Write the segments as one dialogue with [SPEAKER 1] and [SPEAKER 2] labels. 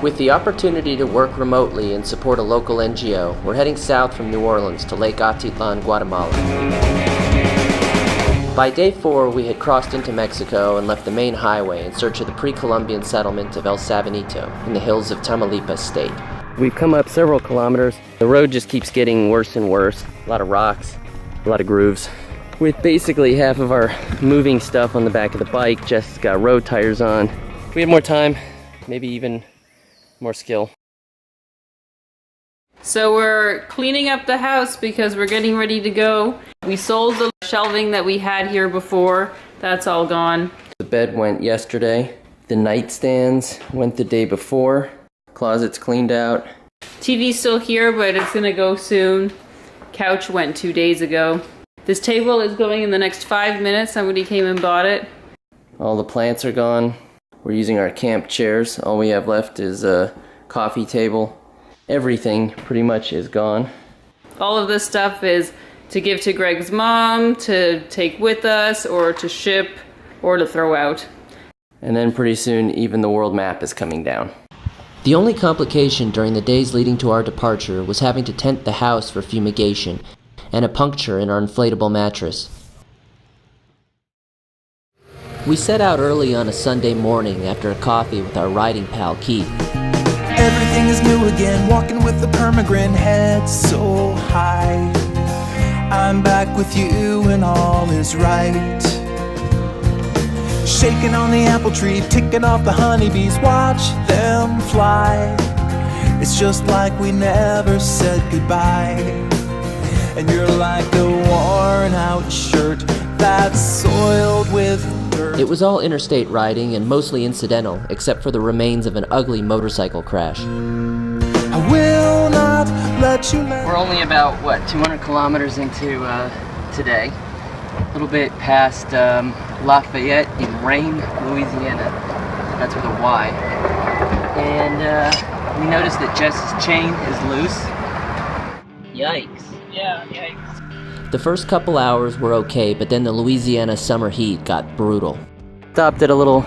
[SPEAKER 1] With the opportunity to work remotely and support a local NGO, we're heading south from New Orleans to Lake Atitlan, Guatemala. By day 4, we had crossed into Mexico and left the main highway in search of the pre-Colombian settlement of El Sabinito in the hills of Tamaulipas state. We've come up several kilometers. The road just keeps getting worse and worse. A lot of rocks, a lot of grooves. With basically half of our moving stuff on the back of the bike, Jess has got road tires on. If we had more time, maybe even more skill.
[SPEAKER 2] So we're cleaning up the house because we're getting ready to go. We sold the shelving that we had here before. That's all gone.
[SPEAKER 1] The bed went yesterday. The nightstands went the day before. Closet's cleaned out.
[SPEAKER 2] TV's still here, but it's gonna go soon. Couch went 2 days ago. This table is going in the next 5 minutes. Somebody came and bought it.
[SPEAKER 1] All the plants are gone. We're using our camp chairs. All we have left is a coffee table. Everything pretty much is gone.
[SPEAKER 2] All of this stuff is to give to Greg's mom, to take with us, or to ship, or to throw out.
[SPEAKER 1] And then pretty soon, even the world map is coming down. The only complication during the days leading to our departure was having to tent the house for fumigation and a puncture in our inflatable mattress. We set out early on a Sunday morning after a coffee with our riding pal Keith.
[SPEAKER 3] Everything is new again, walking with the permagrin, head so high. I'm back with you and all is right. Shaking on the apple tree, ticking off the honeybees, watch them fly. It's just like we never said goodbye. And you're like a worn out shirt that's soiled with dirt.
[SPEAKER 1] It was all interstate riding and mostly incidental, except for the remains of an ugly motorcycle crash.
[SPEAKER 3] I will not let you let.
[SPEAKER 1] We're only about, 200 kilometers into today. A little bit past Lafayette in Rain, Louisiana. That's with a Y. And we noticed that Jess's chain is loose. Yikes.
[SPEAKER 2] Yeah, yikes.
[SPEAKER 1] The first couple hours were okay, but then the Louisiana summer heat got brutal. Stopped at a little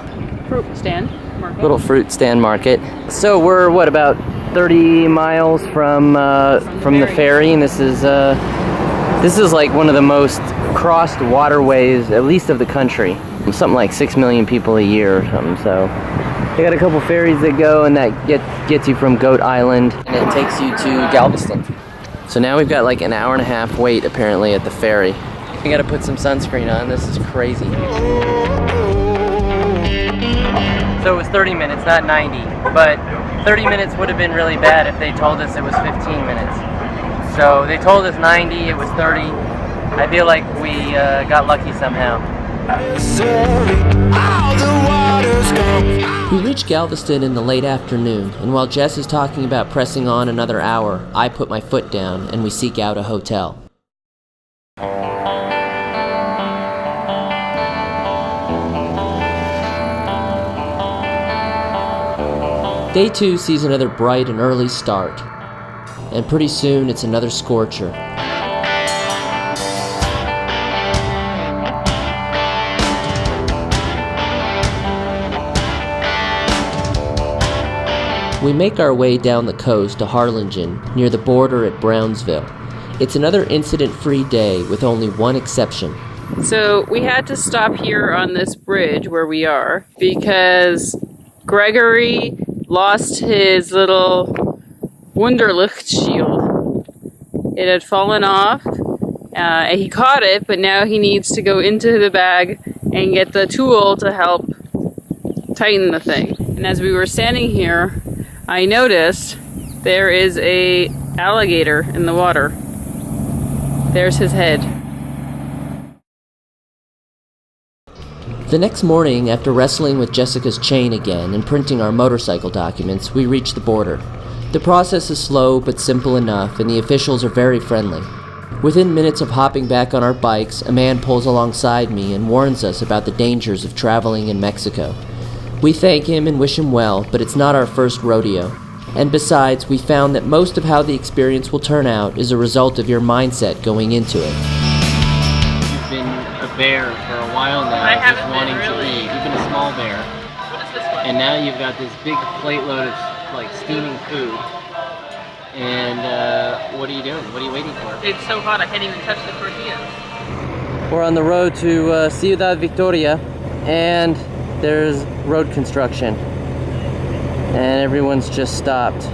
[SPEAKER 2] Fruit stand market.
[SPEAKER 1] fruit stand market. So we're about 30 miles from the ferry, and this is like one of the most crossed waterways, at least of the country. Something like 6 million people a year or something. So they got a couple ferries that go, and that gets you from Goat Island, and it takes you to Galveston. So now we've got like an hour and a half wait apparently at the ferry. We gotta put some sunscreen on. This is crazy. So it was 30 minutes, not 90, but 30 minutes would have been really bad if they told us it was 15 minutes. So they told us 90, it was 30. I feel like we got lucky somehow. We reached Galveston in the late afternoon, and while Jess is talking about pressing on another hour, I put my foot down and we seek out a hotel. Day 2 sees another bright and early start, and pretty soon it's another scorcher. We make our way down the coast to Harlingen, near the border at Brownsville. It's another incident-free day with only one exception.
[SPEAKER 2] So we had to stop here on this bridge where we are because Gregory lost his little Wunderlicht shield. It had fallen off. He caught it, but now he needs to go into the bag and get the tool to help tighten the thing. And as we were standing here, I noticed there is a alligator in the water. There's his head.
[SPEAKER 1] The next morning, after wrestling with Jessica's chain again and printing our motorcycle documents, we reach the border. The process is slow but simple enough, and the officials are very friendly. Within minutes of hopping back on our bikes, a man pulls alongside me and warns us about the dangers of traveling in Mexico. We thank him and wish him well, but it's not our first rodeo. And besides, we found that most of how the experience will turn out is a result of your mindset going into it. You've been a bear for a while now, just wanting to eat, even a small bear.
[SPEAKER 2] What is this one?
[SPEAKER 1] And now you've got this big plate load of like steaming food. And what are you doing? What are you waiting for?
[SPEAKER 2] It's so hot I can't even touch the tortillas.
[SPEAKER 1] We're on the road to Ciudad Victoria, and there's road construction. And everyone's just stopped.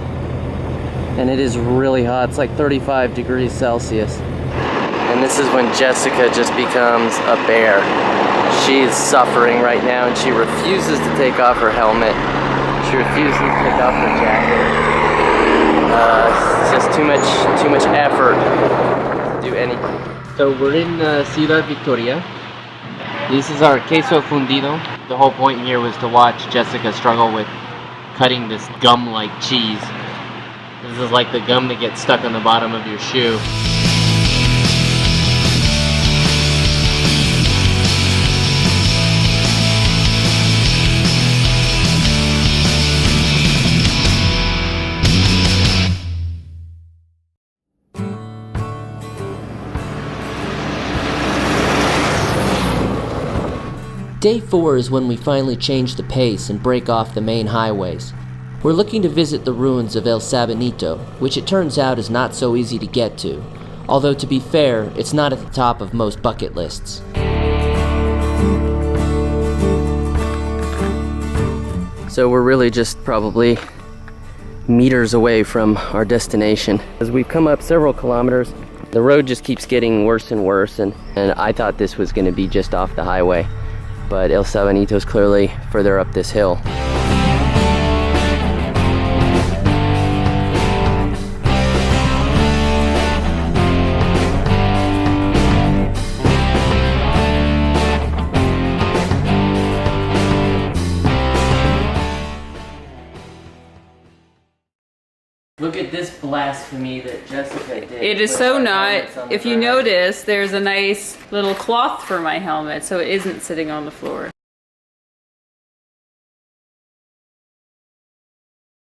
[SPEAKER 1] And it is really hot. It's like 35 degrees Celsius. And this is when Jessica just becomes a bear. She is suffering right now, and she refuses to take off her helmet. She refuses to take off her jacket. It's just too much effort to do anything. So we're in Ciudad Victoria. This is our queso fundido. The whole point here was to watch Jessica struggle with cutting this gum-like cheese. This is like the gum that gets stuck on the bottom of your shoe. Day 4 is when we finally change the pace and break off the main highways. We're looking to visit the ruins of El Sabinito, which it turns out is not so easy to get to, although to be fair, it's not at the top of most bucket lists. So we're really just probably meters away from our destination. As we've come up several kilometers, the road just keeps getting worse and worse, and I thought this was going to be just off the highway. But El Sabinito is clearly further up this hill. Look at this blasphemy that Jessica did.
[SPEAKER 2] It is so not. If you notice, there's a nice little cloth for my helmet, so it isn't sitting on the floor.